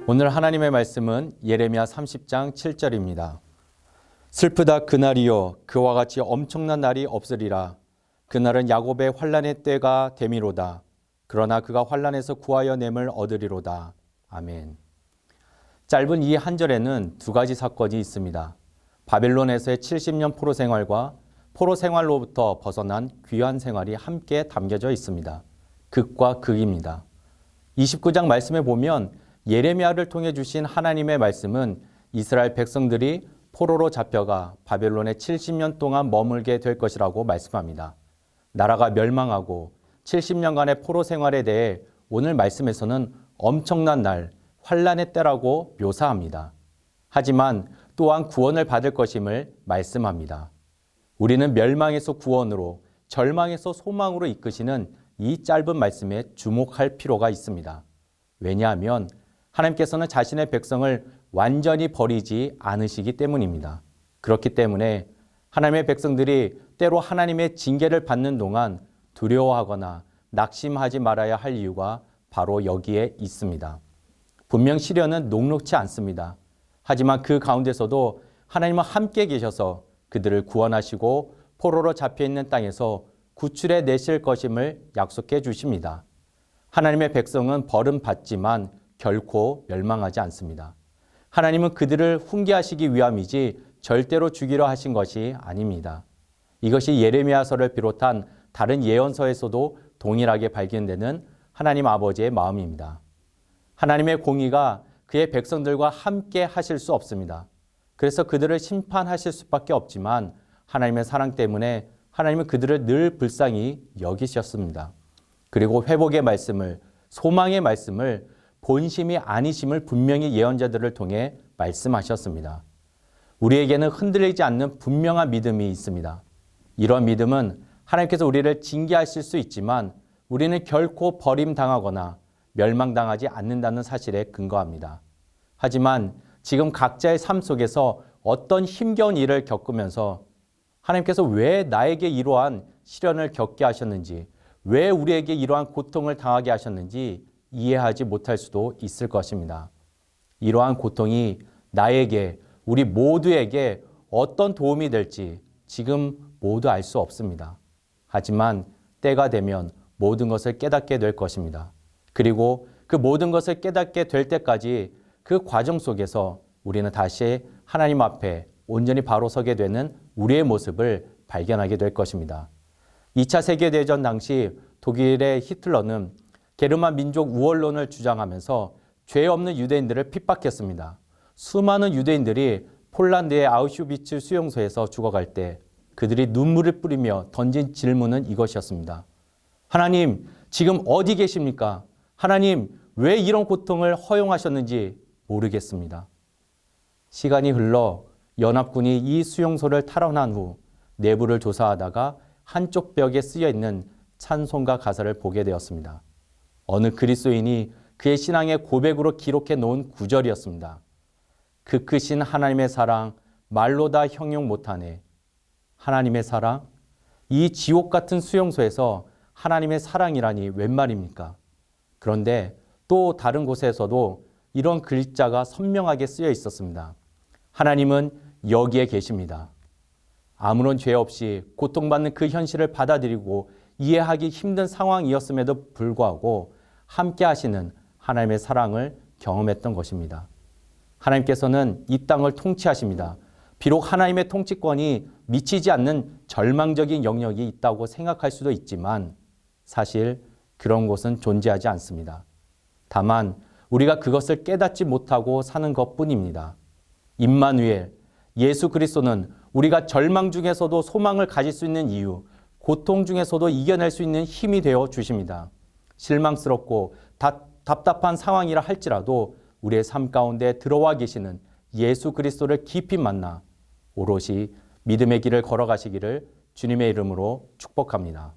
오늘 하나님의 말씀은 예레미야 30장 7절입니다. 슬프다 그날이요 그와 같이 엄청난 날이 없으리라. 그날은 야곱의 환난의 때가 되미로다. 그러나 그가 환난에서 구하여 냄을 얻으리로다. 아멘. 짧은 이 한 절에는 두 가지 사건이 있습니다. 바벨론에서의 70년 포로 생활과 포로 생활로부터 벗어난 귀한 생활이 함께 담겨져 있습니다. 극과 극입니다. 29장 말씀에 보면 예레미야를 통해 주신 하나님의 말씀은 이스라엘 백성들이 포로로 잡혀가 바벨론에 70년 동안 머물게 될 것이라고 말씀합니다. 나라가 멸망하고 70년간의 포로 생활에 대해 오늘 말씀에서는 엄청난 날, 환난의 때라고 묘사합니다. 하지만 또한 구원을 받을 것임을 말씀합니다. 우리는 멸망에서 구원으로, 절망에서 소망으로 이끄시는 이 짧은 말씀에 주목할 필요가 있습니다. 왜냐하면 하나님께서는 자신의 백성을 완전히 버리지 않으시기 때문입니다. 그렇기 때문에 하나님의 백성들이 때로 하나님의 징계를 받는 동안 두려워하거나 낙심하지 말아야 할 이유가 바로 여기에 있습니다. 분명 시련은 녹록지 않습니다. 하지만 그 가운데서도 하나님은 함께 계셔서 그들을 구원하시고 포로로 잡혀있는 땅에서 구출해 내실 것임을 약속해 주십니다. 하나님의 백성은 버림받지만 결코 멸망하지 않습니다. 하나님은 그들을 훈계하시기 위함이지 절대로 죽이려 하신 것이 아닙니다. 이것이 예레미야서를 비롯한 다른 예언서에서도 동일하게 발견되는 하나님 아버지의 마음입니다. 하나님의 공의가 그의 백성들과 함께 하실 수 없습니다. 그래서 그들을 심판하실 수밖에 없지만 하나님의 사랑 때문에 하나님은 그들을 늘 불쌍히 여기셨습니다. 그리고 회복의 말씀을, 소망의 말씀을 본심이 아니심을 분명히 예언자들을 통해 말씀하셨습니다. 우리에게는 흔들리지 않는 분명한 믿음이 있습니다. 이런 믿음은 하나님께서 우리를 징계하실 수 있지만 우리는 결코 버림당하거나 멸망당하지 않는다는 사실에 근거합니다. 하지만 지금 각자의 삶 속에서 어떤 힘겨운 일을 겪으면서 하나님께서 왜 나에게 이러한 시련을 겪게 하셨는지, 왜 우리에게 이러한 고통을 당하게 하셨는지 이해하지 못할 수도 있을 것입니다. 이러한 고통이 나에게, 우리 모두에게 어떤 도움이 될지 지금 모두 알 수 없습니다. 하지만 때가 되면 모든 것을 깨닫게 될 것입니다. 그리고 그 모든 것을 깨닫게 될 때까지 그 과정 속에서 우리는 다시 하나님 앞에 온전히 바로 서게 되는 우리의 모습을 발견하게 될 것입니다. 2차 세계대전 당시 독일의 히틀러는 게르만 민족 우월론을 주장하면서 죄 없는 유대인들을 핍박했습니다. 수많은 유대인들이 폴란드의 아우슈비츠 수용소에서 죽어갈 때 그들이 눈물을 뿌리며 던진 질문은 이것이었습니다. 하나님, 지금 어디 계십니까? 하나님, 왜 이런 고통을 허용하셨는지 모르겠습니다. 시간이 흘러 연합군이 이 수용소를 탈환한 후 내부를 조사하다가 한쪽 벽에 쓰여 있는 찬송가 가사를 보게 되었습니다. 어느 그리스도인이 그의 신앙의 고백으로 기록해 놓은 구절이었습니다. 그 크신 하나님의 사랑 말로 다 형용 못하네. 하나님의 사랑? 이 지옥 같은 수용소에서 하나님의 사랑이라니 웬 말입니까? 그런데 또 다른 곳에서도 이런 글자가 선명하게 쓰여 있었습니다. 하나님은 여기에 계십니다. 아무런 죄 없이 고통받는 그 현실을 받아들이고 이해하기 힘든 상황이었음에도 불구하고 함께 하시는 하나님의 사랑을 경험했던 것입니다. 하나님께서는 이 땅을 통치하십니다. 비록 하나님의 통치권이 미치지 않는 절망적인 영역이 있다고 생각할 수도 있지만 사실 그런 곳은 존재하지 않습니다. 다만 우리가 그것을 깨닫지 못하고 사는 것뿐입니다. 임마누엘, 예수 그리스도는 우리가 절망 중에서도 소망을 가질 수 있는 이유, 고통 중에서도 이겨낼 수 있는 힘이 되어 주십니다. 실망스럽고 답답한 상황이라 할지라도 우리의 삶 가운데 들어와 계시는 예수 그리스도를 깊이 만나 오롯이 믿음의 길을 걸어가시기를 주님의 이름으로 축복합니다.